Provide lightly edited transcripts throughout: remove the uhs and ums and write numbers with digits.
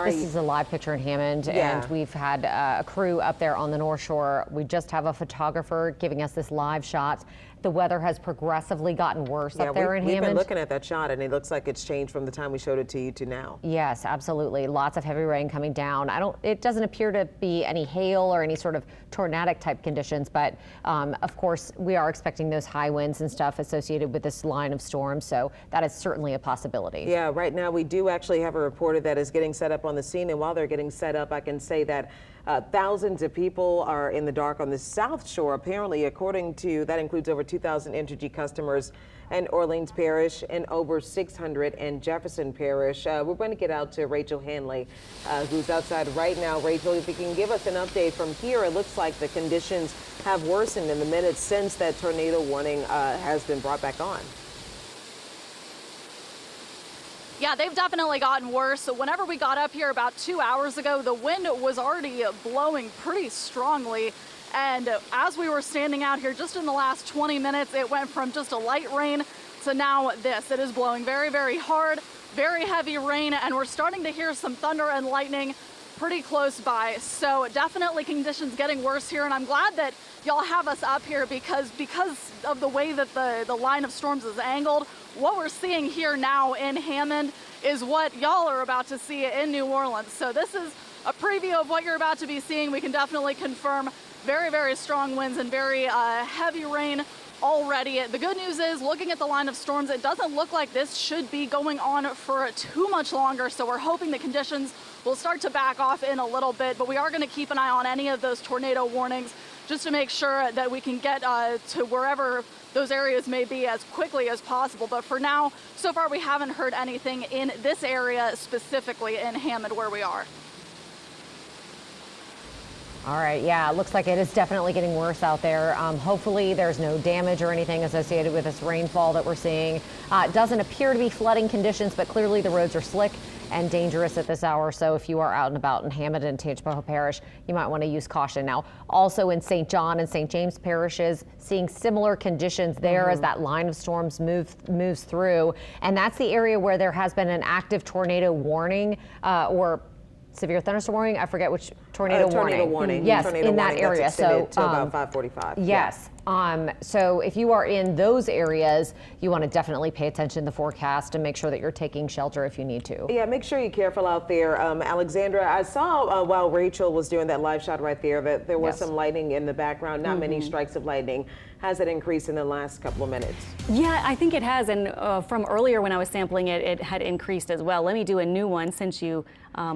This is a live picture in Hammond, and we've had a crew up there on the North Shore. We just have a photographer giving us this live shot. The weather has progressively gotten worse up there in Hammond. We've been looking at that shot, and it looks like it's changed from the time we showed it to you to now. Yes, absolutely. Lots of heavy rain coming down. It doesn't appear to be any hail or any sort of tornadic type conditions, but of course we are expecting those high winds and stuff associated with this line of storms, so that is certainly a possibility. Yeah, right now we do actually have a reporter that is getting set up on the scene, and while they're getting set up, I can say that thousands of people are in the dark on the South Shore. Apparently, according to, that includes over 2,000 Entergy customers in Orleans Parish and over 600 in Jefferson Parish. We're going to get out to Rachel Hanley, who's outside right now. Rachel, if you can give us an update from here, it looks like the conditions have worsened in the minutes since that tornado warning has been brought back on. Yeah, they've definitely gotten worse. So whenever we got up here about 2 hours ago, the wind was already blowing pretty strongly. And as we were standing out here just in the last 20 minutes, it went from just a light rain to now this. It is blowing very, very hard, very heavy rain, and we're starting to hear some thunder and lightning pretty close by. So definitely conditions getting worse here, and I'm glad that y'all have us up here because of the way that the line of storms is angled. What we're seeing here now in Hammond is what y'all are about to see in New Orleans. So this is a preview of what you're about to be seeing. We can definitely confirm very, very strong winds and very heavy rain already. The good news is, looking at the line of storms, it doesn't look like this should be going on for too much longer. So we're hoping the conditions will start to back off in a little bit, but we are going to keep an eye on any of those tornado warnings just to make sure that we can get to wherever those areas may be as quickly as possible. But for now, so far we haven't heard anything in this area, specifically in Hammond where we are. All right, yeah, it looks like it is definitely getting worse out there. Hopefully there's no damage or anything associated with this rainfall that we're seeing. It doesn't appear to be flooding conditions, but clearly the roads are slick and dangerous at this hour. So if you are out and about in Hammond and Tangipahoa Parish, you might want to use caution. Now, also in St. John and St. James parishes, seeing similar conditions there as that line of storms moves through. And that's the area where there has been an active tornado warning or severe thunderstorm warning. I forget which tornado warning. Yes, tornado in that area. So about 5:45. Yes. So if you are in those areas, you want to definitely pay attention to the forecast and make sure that you're taking shelter if you need to. Yeah, make sure you're careful out there. Alexandra, I saw while Rachel was doing that live shot right there that there was some lightning in the background, not many strikes of lightning. Has it increased in the last couple of minutes? Yeah, I think it has. And from earlier when I was sampling it, it had increased as well. Let me do a new one since you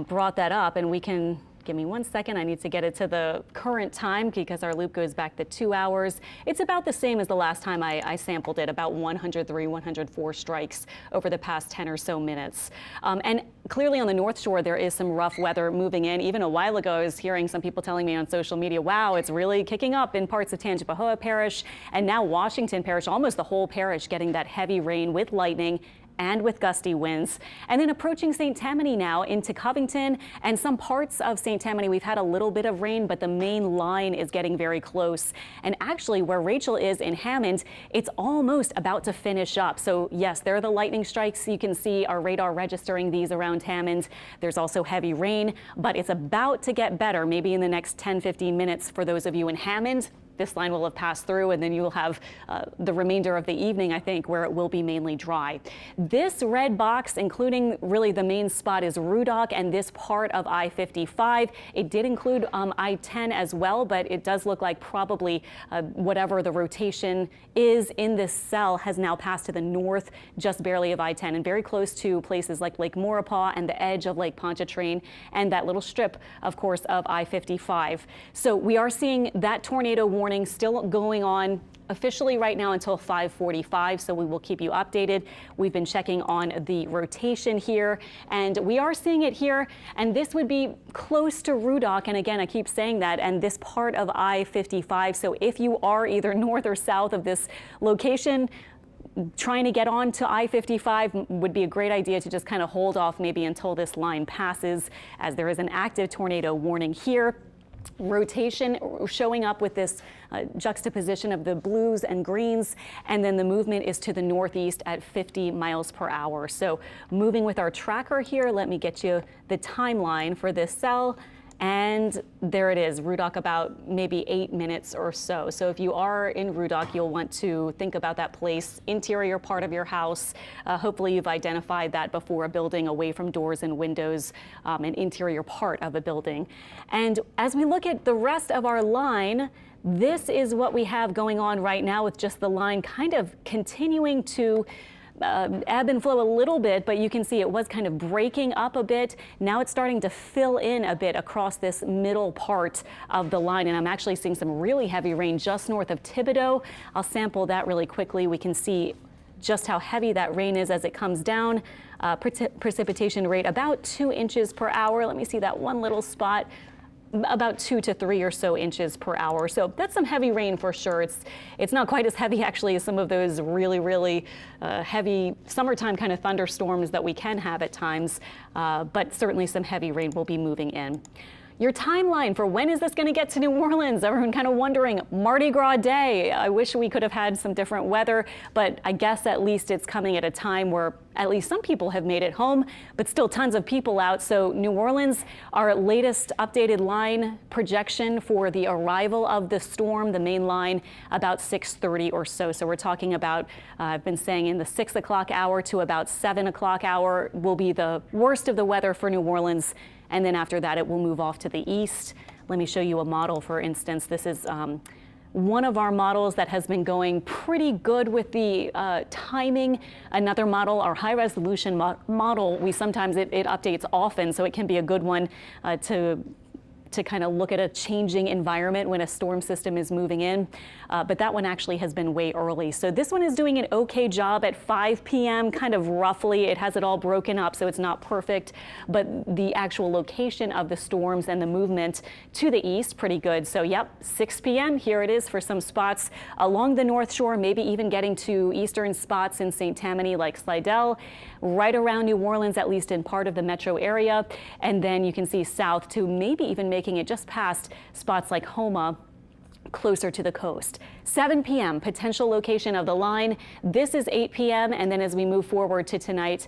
brought that up, and we can. Give me 1 second. I need to get it to the current time because our loop goes back to 2 hours. It's about the same as the last time I sampled it, about 103, 104 strikes over the past 10 or so minutes. And clearly on the North Shore, there is some rough weather moving in. Even a while ago, I was hearing some people telling me on social media, wow, it's really kicking up in parts of Tangipahoa Parish and now Washington Parish, almost the whole parish getting that heavy rain with lightning and with gusty winds. And then approaching St. Tammany now into Covington and some parts of St. Tammany, we've had a little bit of rain, but the main line is getting very close. And actually where Rachel is in Hammond, it's almost about to finish up. So yes, there are the lightning strikes. You can see our radar registering these around Hammond. There's also heavy rain, but it's about to get better, maybe in the next 10-15 minutes for those of you in Hammond. This line will have passed through, and then you will have the remainder of the evening, I think, where it will be mainly dry. This red box, including really the main spot, is Rudock and this part of I-55. It did include I-10 as well, but it does look like probably whatever the rotation is in this cell has now passed to the north, just barely of I-10, and very close to places like Lake Maurepas and the edge of Lake Pontchartrain, and that little strip, of course, of I-55. So we are seeing that tornado warning still going on officially right now until 5:45, so we will keep you updated. We've been checking on the rotation here, and we are seeing it here, and this would be close to Rudock, and again, I keep saying that, and this part of I-55, so if you are either north or south of this location, trying to get on to I-55 would be a great idea to just kind of hold off maybe until this line passes, as there is an active tornado warning here. rotation showing up with this juxtaposition of the blues and greens, and then the movement is to the northeast at 50 miles per hour. So moving with our tracker here, let me get you the timeline for this cell. And there it is, Rudock, about maybe 8 minutes or so. So if you are in Rudock, you'll want to think about that place, interior part of your house. Hopefully you've identified that before a building, away from doors and windows, an interior part of a building. And as we look at the rest of our line, this is what we have going on right now, with just the line kind of continuing to ebb and flow a little bit, but you can see it was kind of breaking up a bit. Now it's starting to fill in a bit across this middle part of the line, and I'm actually seeing some really heavy rain just north of Thibodaux. I'll sample that really quickly. We can see just how heavy that rain is as it comes down. Precipitation rate about 2 inches per hour. Let me see that one little spot. About 2 to 3 or so inches per hour. So that's some heavy rain for sure. It's not quite as heavy actually as some of those really heavy summertime kind of thunderstorms that we can have at times, but certainly some heavy rain will be moving in. Your timeline for when is this going to get to New Orleans? Everyone kind of wondering, Mardi Gras Day. I wish we could have had some different weather, but I guess at least it's coming at a time where at least some people have made it home, but still tons of people out. So New Orleans, our latest updated line projection for the arrival of the storm, the main line, about 6:30 or so. So we're talking about, I've been saying in the 6 o'clock hour to about 7 o'clock hour will be the worst of the weather for New Orleans. And then after that, it will move off to the east. Let me show you a model, for instance. This is one of our models that has been going pretty good with the timing. Another model, our high resolution model, it updates often, so it can be a good one to kind of look at a changing environment when a storm system is moving in. But that one actually has been way early. So this one is doing an okay job at 5 p.m., kind of roughly. It has it all broken up, so it's not perfect. But the actual location of the storms and the movement to the east, pretty good. So yep, 6 p.m., here it is for some spots along the North Shore, maybe even getting to eastern spots in St. Tammany like Slidell, right around New Orleans, at least in part of the metro area. And then you can see south to maybe even making it just past spots like Houma, closer to the coast. 7 p.m. potential location of the line. This is 8 p.m. and then as we move forward to tonight,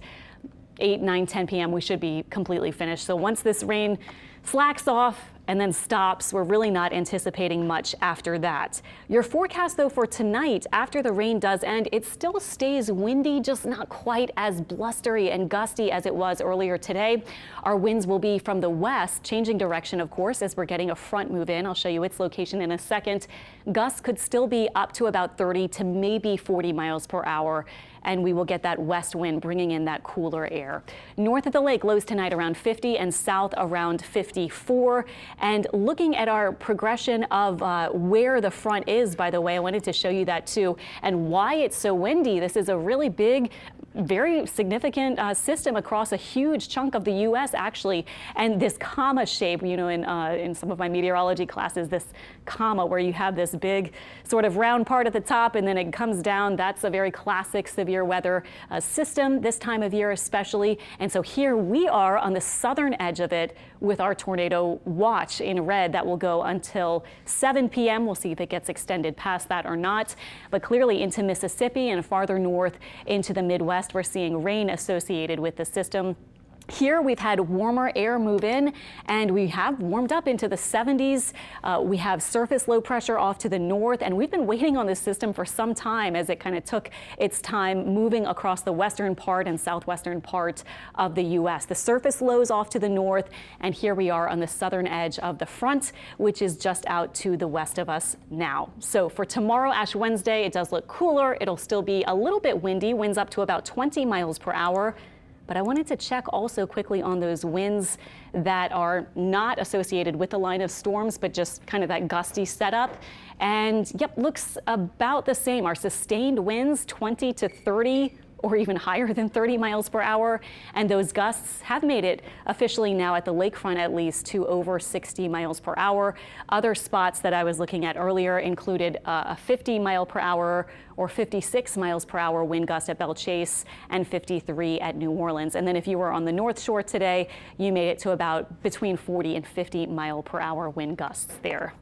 8, 9, 10 p.m. we should be completely finished. So once this rain slacks off and then stops, we're really not anticipating much after that. Your forecast though for tonight, after the rain does end, it still stays windy, just not quite as blustery and gusty as it was earlier today. Our winds will be from the west, changing direction of course as we're getting a front move in. I'll show you its location in a second. Gusts could still be up to about 30 to maybe 40 miles per hour. And we will get that west wind bringing in that cooler air. North of the lake, lows tonight around 50 and south around 54. And looking at our progression of where the front is, by the way, I wanted to show you that too, and why it's so windy. This is a really big, very significant system across a huge chunk of the U.S. actually. And this comma shape, you know, in some of my meteorology classes, this comma where you have this big sort of round part at the top and then it comes down. That's a very classic severe weather system this time of year especially. And so here we are on the southern edge of it with our tornado watch in red that will go until 7 p.m. We'll see if it gets extended past that or not. But clearly into Mississippi and farther north into the Midwest, we're seeing rain associated with the system. Here we've had warmer air move in and we have warmed up into the 70s. We have surface low pressure off to the north and we've been waiting on this system for some time as it kind of took its time moving across the western part and southwestern part of the U.S. The surface lows off to the north and here we are on the southern edge of the front, which is just out to the west of us now. So for tomorrow, Ash Wednesday, it does look cooler. It'll still be a little bit windy, winds up to about 20 miles per hour. But I wanted to check also quickly on those winds that are not associated with the line of storms, but just kind of that gusty setup. And yep, looks about the same. Our sustained winds, 20 to 30 or even higher than 30 miles per hour. And those gusts have made it officially now at the lakefront at least to over 60 miles per hour. Other spots that I was looking at earlier included a 50 mile per hour or 56 miles per hour wind gust at Belle Chase and 53 at New Orleans. And then if you were on the North Shore today, you made it to about between 40 and 50 mile per hour wind gusts there.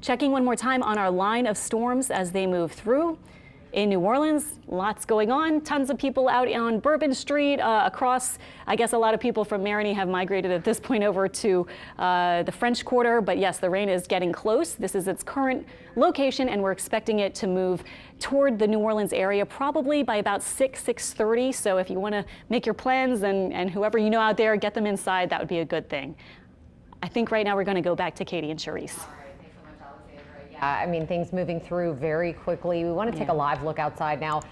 Checking one more time on our line of storms as they move through. In New Orleans, lots going on. Tons of people out on Bourbon Street across. I guess a lot of people from Marigny have migrated at this point over to the French Quarter. But yes, the rain is getting close. This is its current location, and we're expecting it to move toward the New Orleans area probably by about 6:30. So if you want to make your plans and whoever you know out there, get them inside, that would be a good thing. I think right now we're going to go back to Katie and Charisse. I mean, things moving through very quickly. We want to take a live look outside now.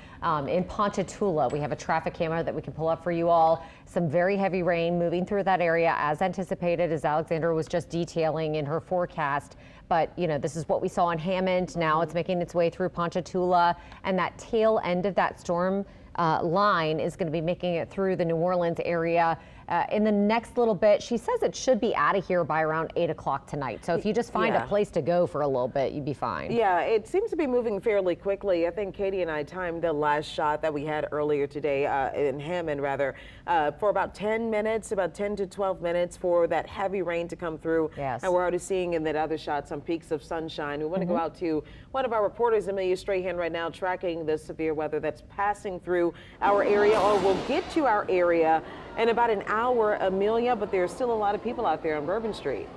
In Ponchatoula, we have a traffic camera that we can pull up for you all. Some very heavy rain moving through that area as anticipated, as Alexandra was just detailing in her forecast. But, you know, this is what we saw in Hammond. Now it's making its way through Ponchatoula, and that tail end of that storm line is going to be making it through the New Orleans area in the next little bit. She says it should be out of here by around 8 o'clock tonight. So if you just find a place to go for a little bit, you'd be fine. Yeah, it seems to be moving fairly quickly. I think Katie and I timed the last shot that we had earlier today in Hammond, rather, for about 10 minutes, about 10 to 12 minutes for that heavy rain to come through. Yes. And we're already seeing in that other shot some peaks of sunshine. We want to go out to one of our reporters, Amelia Strahan, right now, tracking the severe weather that's passing through our area, or will get to our area in about an hour, Amelia, but there's still a lot of people out there on Bourbon Street.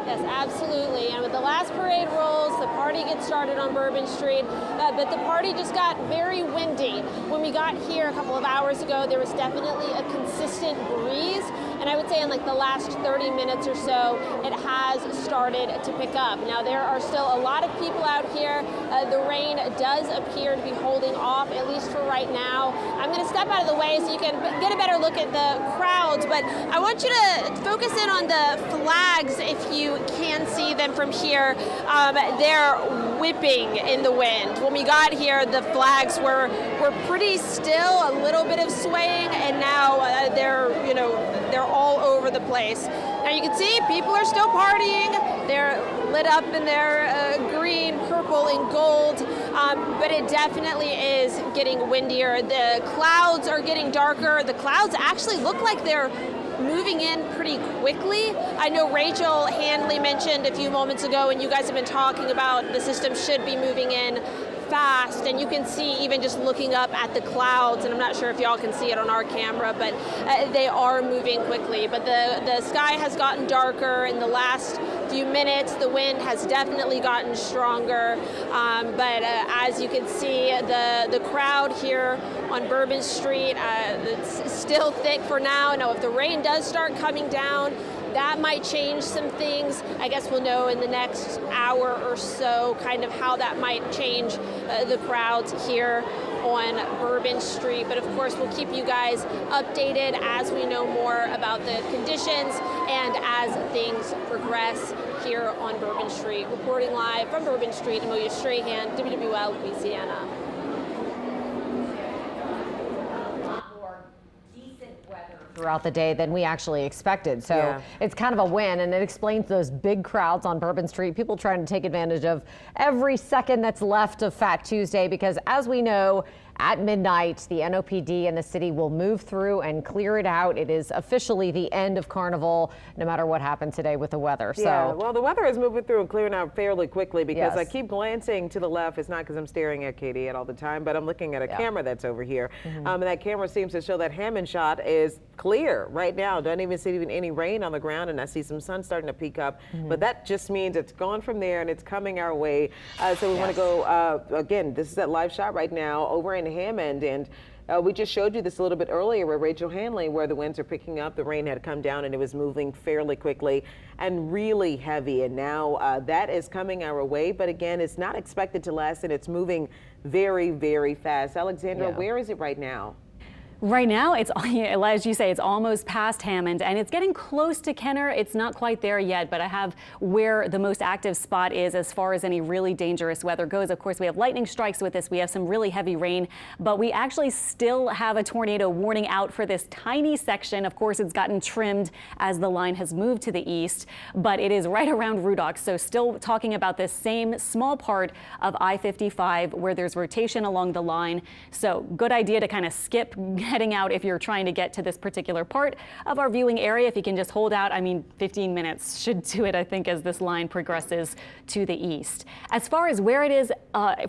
Yes, absolutely. And with the last parade rolls, the party gets started on Bourbon Street, but the party just got very windy. When we got here a couple of hours ago, there was definitely a consistent breeze. And I would say in like the last 30 minutes or so, it has started to pick up. Now there are still a lot of people out here. The rain does appear to be holding off, at least for right now. I'm going to step out of the way so you can get a better look at the crowds, but I want you to focus in on the flags if you can see them from here. They're whipping in the wind. When we got here, the flags were pretty still, a little bit of swaying, and now they're all over the place. Now you can see people are still partying. They're lit up in their green, purple, and gold, but it definitely is getting windier. The clouds are getting darker. The clouds actually look like they're moving in pretty quickly. I know Rachel Handley mentioned a few moments ago, and you guys have been talking about the system should be moving in fast, and you can see even just looking up at the clouds, and I'm not sure if y'all can see it on our camera, but they are moving quickly. But the sky has gotten darker in the last few minutes. The wind has definitely gotten stronger, but as you can see, the crowd here on Bourbon Street, it's still thick for now. Now if the rain does start coming down, that might change some things. I guess we'll know in the next hour or so kind of how that might change the crowds here on Bourbon Street. But of course, we'll keep you guys updated as we know more about the conditions and as things progress here on Bourbon Street. Reporting live from Bourbon Street, Amelia Strahan, WWL, Louisiana. Throughout the day than we actually expected. So it's kind of a win, and it explains those big crowds on Bourbon Street, people trying to take advantage of every second that's left of Fat Tuesday, because as we know, at midnight, the NOPD and the city will move through and clear it out. It is officially the end of Carnival, no matter what happens today with the weather. Yeah, so, well, the weather is moving through and clearing out fairly quickly, because I keep glancing to the left. It's not because I'm staring at Katie all the time, but I'm looking at a camera that's over here. And that camera seems to show that Hammond shot is clear right now. Don't even see any rain on the ground, and I see some sun starting to peek up. But that just means it's gone from there and it's coming our way. So we want to go, again, this is that live shot right now over in Hammond, and we just showed you this a little bit earlier with Rachel Handley, where the winds are picking up. The rain had come down and it was moving fairly quickly and really heavy, and now that is coming our way, but again, it's not expected to last, and it's moving very, very fast. Alexandra, where is it right now? Right now, it's, as you say, it's almost past Hammond, and it's getting close to Kenner. It's not quite there yet, but I have where the most active spot is as far as any really dangerous weather goes. Of course, we have lightning strikes with this. We have some really heavy rain, but we actually still have a tornado warning out for this tiny section. Of course, it's gotten trimmed as the line has moved to the east, but it is right around Rudock. So still talking about this same small part of I-55 where there's rotation along the line. So good idea to kind of skip heading out if you're trying to get to this particular part of our viewing area. If you can just hold out, 15 minutes should do it, I think, as this line progresses to the east. As far as where it is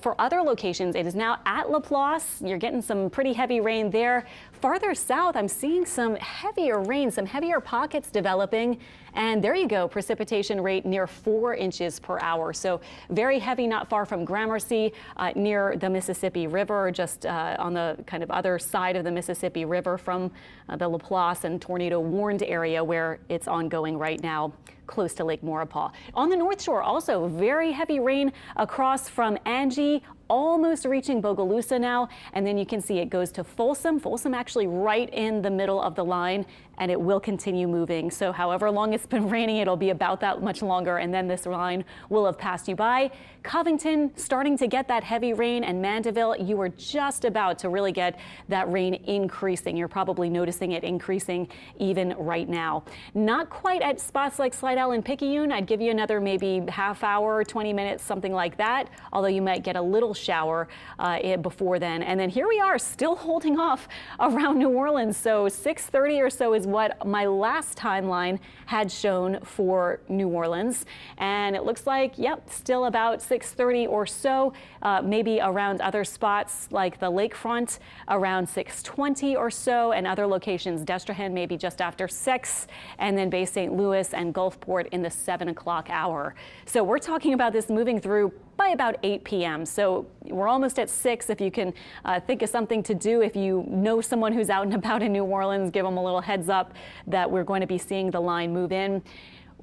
for other locations, it is now at Laplace. You're getting some pretty heavy rain there. Farther south, I'm seeing some heavier rain, some heavier pockets developing. And there you go, precipitation rate near 4 inches per hour. So very heavy, not far from Gramercy, near the Mississippi River, just on the kind of other side of the Mississippi River from the Laplace and tornado warned area where it's ongoing right now, close to Lake Maurepas. On the North Shore, also very heavy rain across from Angie, almost reaching Bogalusa now, and then you can see it goes to Folsom. Folsom actually right in the middle of the line, and it will continue moving. So however long it's been raining, it'll be about that much longer, and then this line will have passed you by. Covington starting to get that heavy rain, and Mandeville, you are just about to really get that rain increasing. You're probably noticing it increasing even right now. Not quite at spots like Slidell and Picayune. I'd give you another maybe half hour, 20 minutes, something like that, although you might get a little shower before then. And then here we are still holding off around New Orleans. So 6:30 or so is what my last timeline had shown for New Orleans. And it looks like, yep, still about 6:30 or so, maybe around other spots like the lakefront around 6:20 or so, and other locations, Destrehan maybe just after 6, and then Bay St. Louis and Gulfport in the 7 o'clock hour. So we're talking about this moving through by about 8 p.m. So we're almost at 6. If you can think of something to do, if you know someone who's out and about in New Orleans, give them a little heads up that we're going to be seeing the line move in.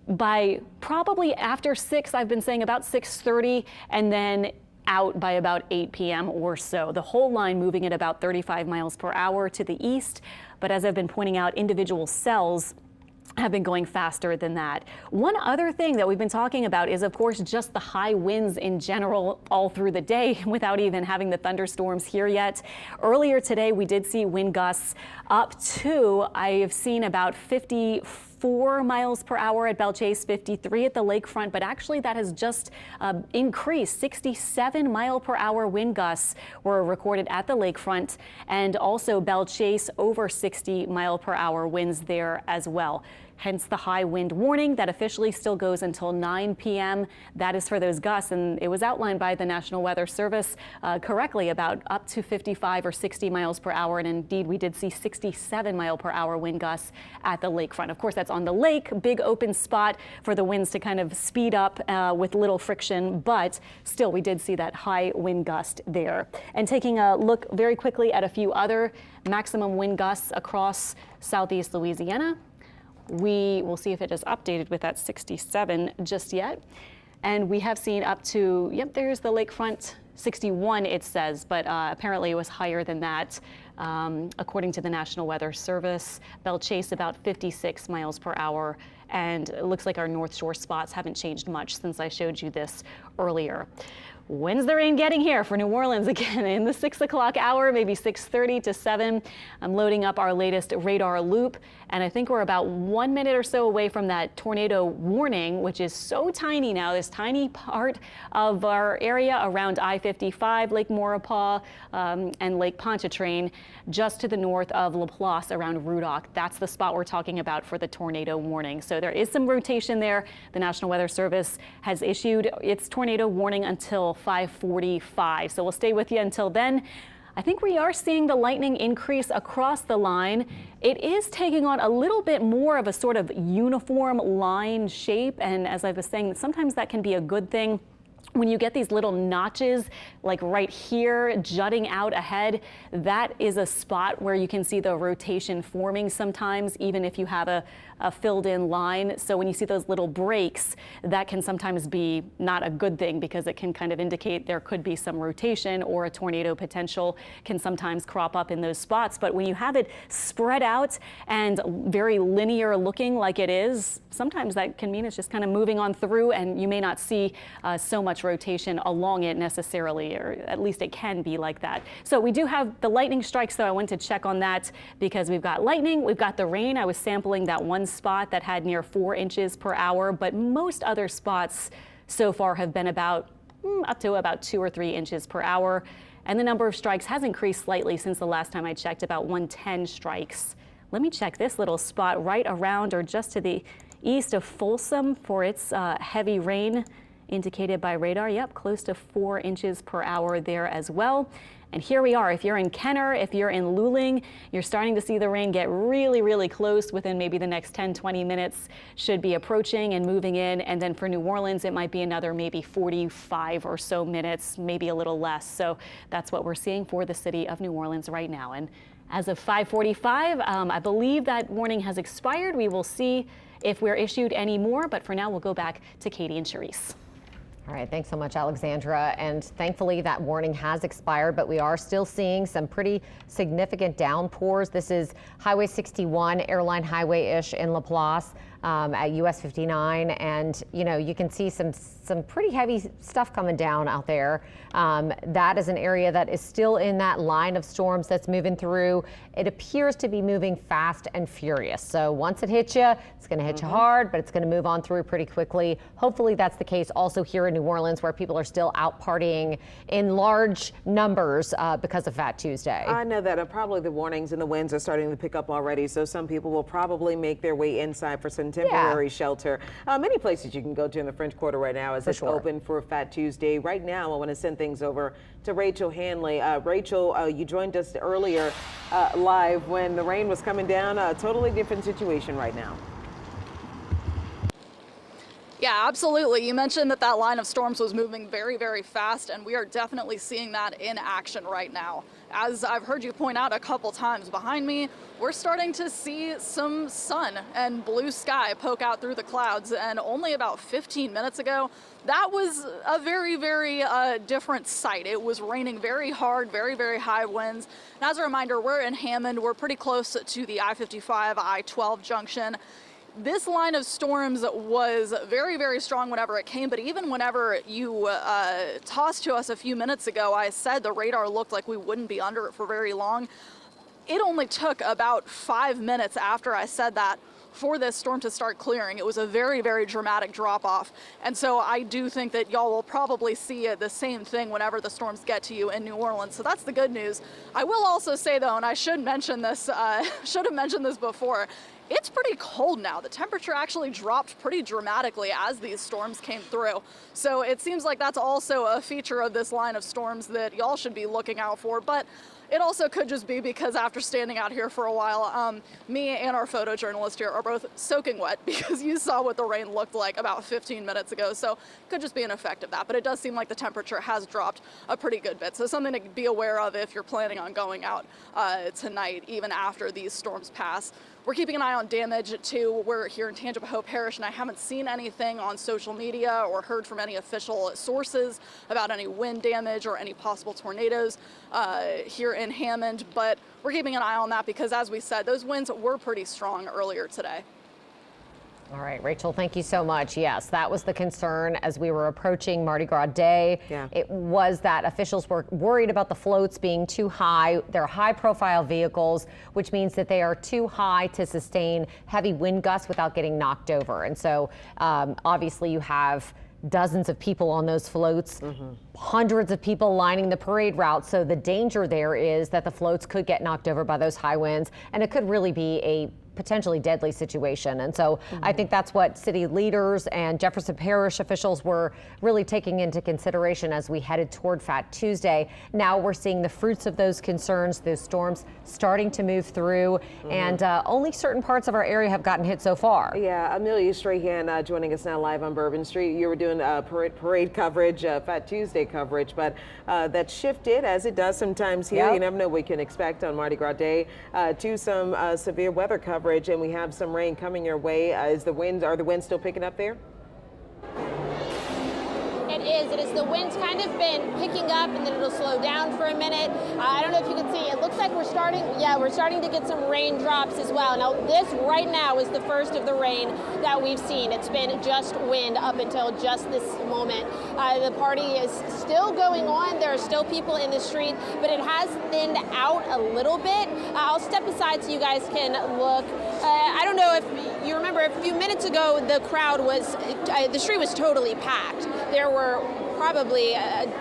By probably after 6, I've been saying about 6:30, and then out by about 8 p.m. or so. The whole line moving at about 35 miles per hour to the east. But as I've been pointing out, individual cells have been going faster than that. One other thing that we've been talking about is, of course, just the high winds in general all through the day without even having the thunderstorms here yet. Earlier today, we did see wind gusts up to, I have seen about 54 miles per hour at Belchase, 53 at the lakefront, but actually that has just increased. 67 mile per hour wind gusts were recorded at the lakefront, and also Belchase over 60 mile per hour winds there as well. Hence the high wind warning that officially still goes until 9 p.m. That is for those gusts, and it was outlined by the National Weather Service correctly about up to 55 or 60 miles per hour, and indeed we did see 67 mile per hour wind gusts at the lakefront. Of course, that's on the lake, big open spot for the winds to kind of speed up with little friction, but still we did see that high wind gust there. And taking a look very quickly at a few other maximum wind gusts across southeast Louisiana. We will see if it is updated with that 67 just yet. And we have seen up to, yep, there's the lakefront, 61 it says, but apparently it was higher than that. According to the National Weather Service, Belchase about 56 miles per hour. And it looks like our North Shore spots haven't changed much since I showed you this earlier. When's the rain getting here for New Orleans again? In the 6 o'clock hour, maybe 6:30 to 7. I'm loading up our latest radar loop, and I think we're about 1 minute or so away from that tornado warning, which is so tiny now, this tiny part of our area around I-55, Lake Maurepas, and Lake Pontchartrain, just to the north of Laplace around Rudock. That's the spot we're talking about for the tornado warning. So there is some rotation there. The National Weather Service has issued its tornado warning until 5:45. So we'll stay with you until then. I think we are seeing the lightning increase across the line. It is taking on a little bit more of a sort of uniform line shape. And as I was saying, sometimes that can be a good thing. When you get these little notches, like right here, jutting out ahead, that is a spot where you can see the rotation forming sometimes, even if you have a filled in line. So when you see those little breaks, that can sometimes be not a good thing because it can kind of indicate there could be some rotation, or a tornado potential can sometimes crop up in those spots. But when you have it spread out and very linear looking like it is, sometimes that can mean it's just kind of moving on through, and you may not see so much rotation along it necessarily, or at least it can be like that. So we do have the lightning strikes, though. I went to check on that because we've got lightning, we've got the rain. I was sampling that one spot that had near 4 inches per hour, but most other spots so far have been about up to about 2 or 3 inches per hour. And the number of strikes has increased slightly since the last time I checked, about 110 strikes. Let me check this little spot right around or just to the east of Folsom for its heavy rain indicated by radar. Yep, close to 4 inches per hour there as well. And here we are. If you're in Kenner, if you're in Luling, you're starting to see the rain get really, really close. Within maybe the next 10, 20 minutes should be approaching and moving in. And then for New Orleans, it might be another maybe 45 or so minutes, maybe a little less. So that's what we're seeing for the city of New Orleans right now. And as of 5:45, I believe that warning has expired. We will see if we're issued any more. But for now, we'll go back to Katie and Charisse. All right, thanks so much, Alexandra. And thankfully that warning has expired, but we are still seeing some pretty significant downpours. This is Highway 61, Airline Highway-ish in Laplace at US 59. And, you know, you can see some pretty heavy stuff coming down out there. That is an area that is still in that line of storms that's moving through. It appears to be moving fast and furious. So once it hits you, it's going to hit you hard, but it's going to move on through pretty quickly. Hopefully that's the case also here in New Orleans, where people are still out partying in large numbers because of Fat Tuesday. I know that probably the warnings and the winds are starting to pick up already, so some people will probably make their way inside for some temporary shelter. Many places you can go to in the French Quarter right now as it's open for Fat Tuesday. Right now, I want to send things over to Rachel Hanley. Rachel, you joined us earlier live when the rain was coming down. A totally different situation right now. Yeah, absolutely. You mentioned that line of storms was moving very, very fast, and we are definitely seeing that in action right now. As I've heard you point out a couple times behind me, we're starting to see some sun and blue sky poke out through the clouds, and only about 15 minutes ago, that was a very, very different sight. It was raining very hard, very, very high winds. And as a reminder, we're in Hammond. We're pretty close to the I-55, I-12 junction. This line of storms was very, very strong whenever it came, but even whenever you tossed to us a few minutes ago, I said the radar looked like we wouldn't be under it for very long. It only took about 5 minutes after I said that for this storm to start clearing. It was a very, very dramatic drop off. And so I do think that y'all will probably see the same thing whenever the storms get to you in New Orleans. So that's the good news. I will also say though, and I should mention this, should have mentioned this before, it's pretty cold now. The temperature actually dropped pretty dramatically as these storms came through. So it seems like that's also a feature of this line of storms that y'all should be looking out for. But it also could just be because after standing out here for a while, me and our photojournalist here are both soaking wet because you saw what the rain looked like about 15 minutes ago. So it could just be an effect of that. But it does seem like the temperature has dropped a pretty good bit. So something to be aware of if you're planning on going out tonight, even after these storms pass. We're keeping an eye on damage too. We're here in Tangipahoa Parish, and I haven't seen anything on social media or heard from any official sources about any wind damage or any possible tornadoes here in Hammond, but we're keeping an eye on that because, as we said, those winds were pretty strong earlier today. All right, Rachel, thank you so much. Yes, that was the concern as we were approaching Mardi Gras Day. Yeah. It was that officials were worried about the floats being too high. They're high-profile vehicles, which means that they are too high to sustain heavy wind gusts without getting knocked over. And so obviously you have dozens of people on those floats, hundreds of people lining the parade route. So the danger there is that the floats could get knocked over by those high winds, and it could really be a potentially deadly situation. And so I think that's what city leaders and Jefferson Parish officials were really taking into consideration as we headed toward Fat Tuesday. Now we're seeing the fruits of those concerns, those storms starting to move through, and only certain parts of our area have gotten hit so far. Yeah, Amelia Strahan joining us now live on Bourbon Street. You were doing parade coverage, Fat Tuesday coverage, but that shifted, as it does sometimes here. You never know what we can expect on Mardi Gras Day, to some severe weather coverage, and we have some rain coming your way. Are the winds still picking up there? It is. The wind's kind of been picking up, and then it'll slow down for a minute. I don't know if you can see. It looks like we're starting to get some raindrops as well. Now, this right now is the first of the rain that we've seen. It's been just wind up until just this moment. The party is still going on. There are still people in the street, but it has thinned out a little bit. I'll step aside so you guys can look. I don't know if you remember a few minutes ago, the street was totally packed. There were probably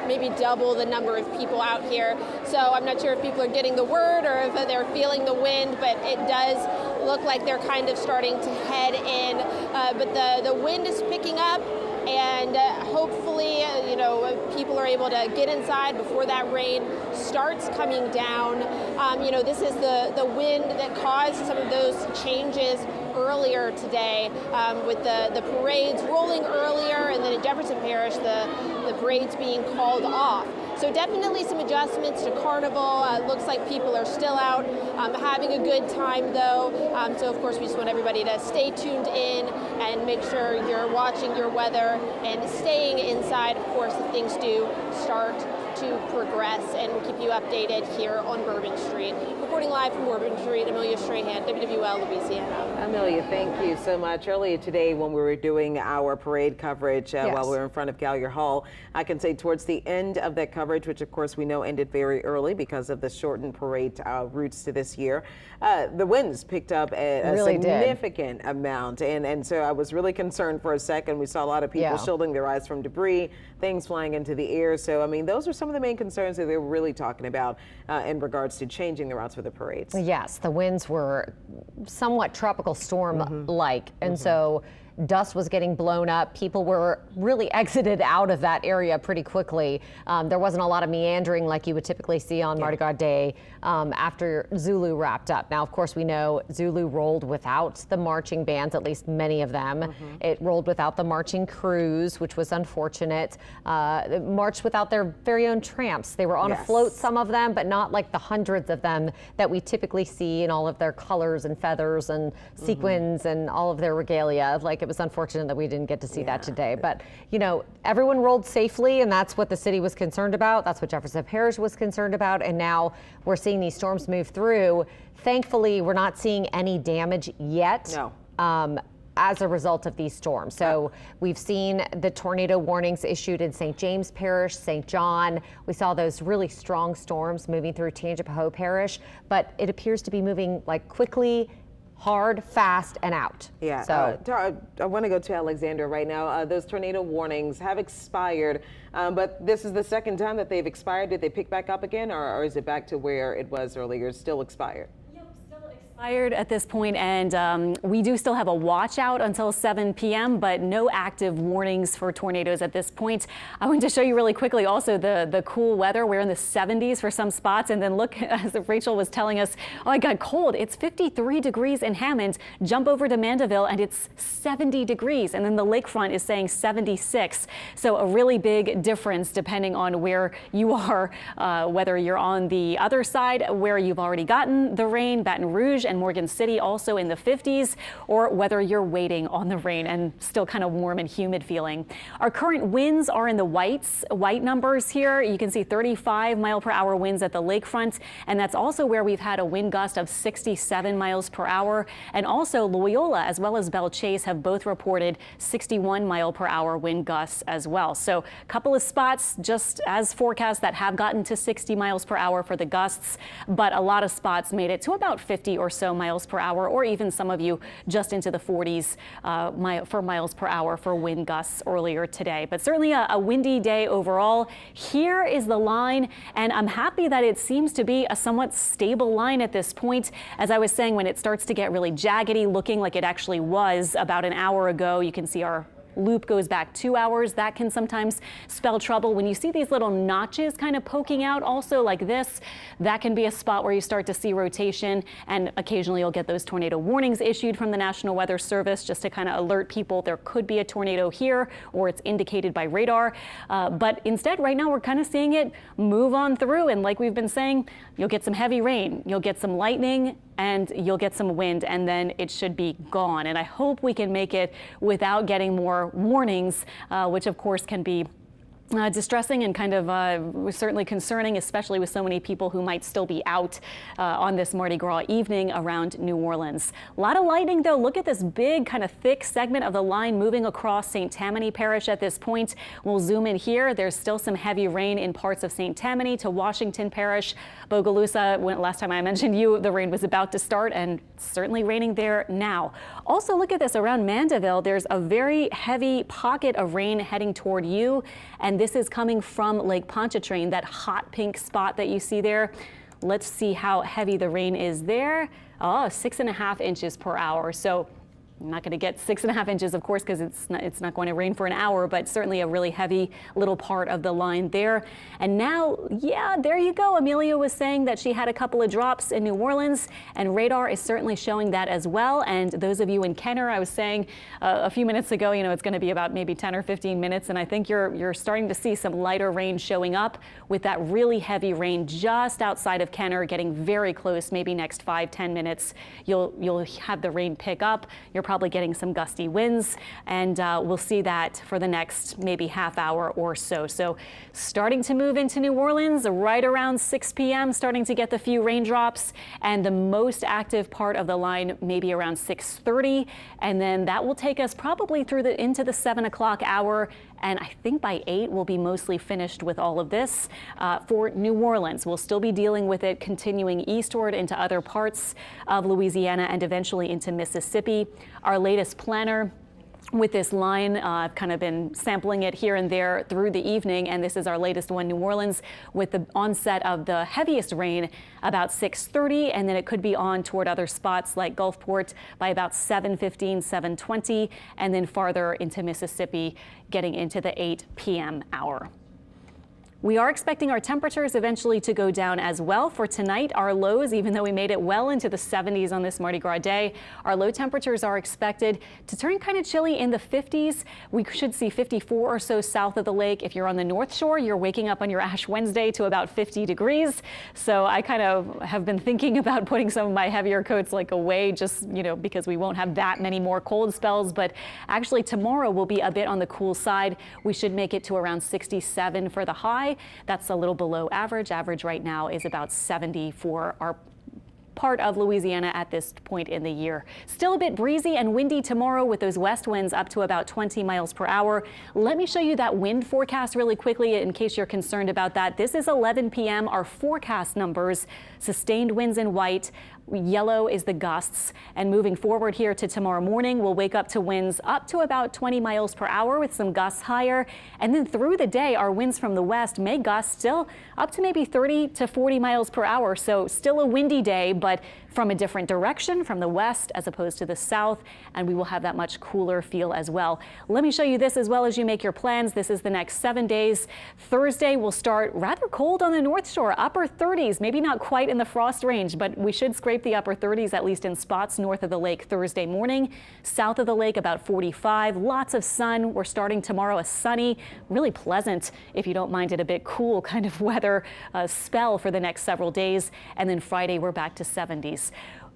maybe double the number of people out here. So I'm not sure if people are getting the word or if they're feeling the wind, but it does look like they're kind of starting to head in. But the wind is picking up, and hopefully, people are able to get inside before that rain starts coming down. This is the wind that caused some of those changes earlier today, with the parades rolling earlier, and then in Jefferson Parish, the parades being called off. So definitely some adjustments to Carnival. Looks like people are still out having a good time, though. So of course, we just want everybody to stay tuned in and make sure you're watching your weather and staying inside, of course, if things do start to progress, and we'll keep you updated here on Bourbon Street. Reporting live from Bourbon Street, Amelia Strahan, WWL Louisiana. Amelia, thank you so much. Earlier today, when we were doing our parade coverage while we were in front of Gallier Hall, I can say towards the end of that coverage, which of course we know ended very early because of the shortened parade routes to this year, the winds picked up a significant amount, and so I was really concerned for a second. We saw a lot of people shielding their eyes from debris, things flying into the air. So I mean, those are some of the main concerns that they were really talking about in regards to changing the routes for the parades. Yes, the winds were somewhat tropical storm-like, and so dust was getting blown up. People were really exited out of that area pretty quickly. There wasn't a lot of meandering like you would typically see on Mardi Gras Day after Zulu wrapped up. Now, of course, we know Zulu rolled without the marching bands, at least many of them. It rolled without the marching crews, which was unfortunate. It marched without their very own tramps. They were on a float, some of them, but not like the hundreds of them that we typically see in all of their colors and feathers and sequins and all of their regalia. It was unfortunate that we didn't get to see that today. But, everyone rolled safely, and that's what the city was concerned about. That's what Jefferson Parish was concerned about. And now we're seeing these storms move through. Thankfully, we're not seeing any damage yet. As a result of these storms. So we've seen the tornado warnings issued in St. James Parish, St. John. We saw those really strong storms moving through Tangipahoa Parish, but it appears to be moving quickly, hard, fast, and out. So I want to go to Alexandra right now. Those tornado warnings have expired, but this is the second time that they've expired. Did they pick back up again, or is it back to where it was earlier, still expired? Expired at this point, and we do still have a watch out until 7 p.m., but no active warnings for tornadoes at this point. I want to show you really quickly also the cool weather. We're in the 70s for some spots, and then look, as Rachel was telling us, oh, it got cold. It's 53 degrees in Hammond. Jump over to Mandeville, and it's 70 degrees, and then the lakefront is saying 76. So a really big difference depending on where you are, whether you're on the other side where you've already gotten the rain, Baton Rouge and Morgan City also in the 50s, or whether you're waiting on the rain and still kind of warm and humid feeling. Our current winds are in the white numbers here. You can see 35 mile per hour winds at the lakefront, and that's also where we've had a wind gust of 67 miles per hour. And also Loyola as well as Belle Chase have both reported 61 mile per hour wind gusts as well. So a couple of spots just as forecast that have gotten to 60 miles per hour for the gusts, but a lot of spots made it to about 50 or so miles per hour, or even some of you just into the 40s for miles per hour for wind gusts earlier today. But certainly a windy day overall. Here is the line, and I'm happy that it seems to be a somewhat stable line at this point. As I was saying, when it starts to get really jaggedy, looking like it actually was about an hour ago, you can see our loop goes back 2 hours. That can sometimes spell trouble. When you see these little notches kind of poking out also like this, that can be a spot where you start to see rotation, and occasionally you'll get those tornado warnings issued from the National Weather Service just to kind of alert people there could be a tornado here, or it's indicated by radar. But instead, right now, we're kind of seeing it move on through. And like we've been saying, you'll get some heavy rain, you'll get some lightning, and you'll get some wind, and then it should be gone. And I hope we can make it without getting more warnings, which of course can be distressing and kind of certainly concerning, especially with so many people who might still be out on this Mardi Gras evening around New Orleans. A lot of lightning, though. Look at this big kind of thick segment of the line moving across St. Tammany Parish at this point. We'll zoom in here. There's still some heavy rain in parts of St. Tammany to Washington Parish. Bogalusa, last time I mentioned you, the rain was about to start, and certainly raining there now. Also, look at this around Mandeville. There's a very heavy pocket of rain heading toward you, and this is coming from Lake Pontchartrain, that hot pink spot that you see there. Let's see how heavy the rain is there. Oh, 6.5 inches per hour. So I'm not going to get 6.5 inches, of course, because it's not going to rain for an hour, but certainly a really heavy little part of the line there. And now, yeah, there you go. Amelia was saying that she had a couple of drops in New Orleans, and radar is certainly showing that as well. And those of you in Kenner, I was saying a few minutes ago, it's going to be about maybe 10 or 15 minutes, and I think you're starting to see some lighter rain showing up, with that really heavy rain just outside of Kenner, getting very close. Maybe next 5-10 minutes, you'll have the rain pick up. You're probably getting some gusty winds, and we'll see that for the next maybe half hour or so. So starting to move into New Orleans right around 6 p.m., starting to get the few raindrops, and the most active part of the line maybe around 6:30, and then that will take us probably through into the 7 o'clock hour. And I think by 8 we'll be mostly finished with all of this. For New Orleans, we'll still be dealing with it continuing eastward into other parts of Louisiana and eventually into Mississippi. Our latest planner with this line, I've kind of been sampling it here and there through the evening, and this is our latest one, New Orleans, with the onset of the heaviest rain about 6:30, and then it could be on toward other spots like Gulfport by about 7:15, 7:20, and then farther into Mississippi getting into the 8 p.m. hour. We are expecting our temperatures eventually to go down as well. For tonight, our lows, even though we made it well into the 70s on this Mardi Gras day, our low temperatures are expected to turn kind of chilly in the 50s. We should see 54 or so south of the lake. If you're on the North Shore, you're waking up on your Ash Wednesday to about 50 degrees. So I kind of have been thinking about putting some of my heavier coats away, just, because we won't have that many more cold spells. But actually tomorrow will be a bit on the cool side. We should make it to around 67 for the high. That's a little below average. Average right now is about 70 for our part of Louisiana at this point in the year. Still a bit breezy and windy tomorrow, with those west winds up to about 20 miles per hour. Let me show you that wind forecast really quickly in case you're concerned about that. This is 11 p.m. Our forecast numbers: sustained winds in white, yellow is the gusts, and moving forward here to tomorrow morning, we'll wake up to winds up to about 20 miles per hour with some gusts higher. And then through the day, our winds from the west may gust still up to maybe 30 to 40 miles per hour. So still a windy day, but from a different direction, from the west as opposed to the south, and we will have that much cooler feel as well. Let me show you this as well as you make your plans. This is the next 7 days. Thursday will start rather cold on the North Shore, upper 30s, maybe not quite in the frost range, but we should scrape the upper 30s, at least in spots north of the lake Thursday morning. South of the lake, about 45. Lots of sun. We're starting tomorrow a sunny, really pleasant, if you don't mind it, a bit cool kind of weather spell for the next several days. And then Friday, we're back to 70s.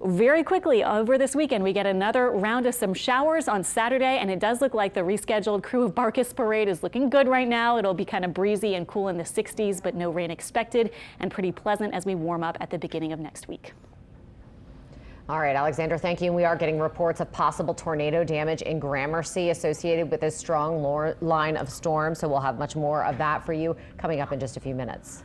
Very quickly over this weekend, we get another round of some showers on Saturday, and it does look like the rescheduled Crew of Barkus parade is looking good right now. It'll be kind of breezy and cool in the 60s, but no rain expected, and pretty pleasant as we warm up at the beginning of next week. All right, Alexander, thank you. And we are getting reports of possible tornado damage in Gramercy associated with this strong line of storm, so we'll have much more of that for you coming up in just a few minutes.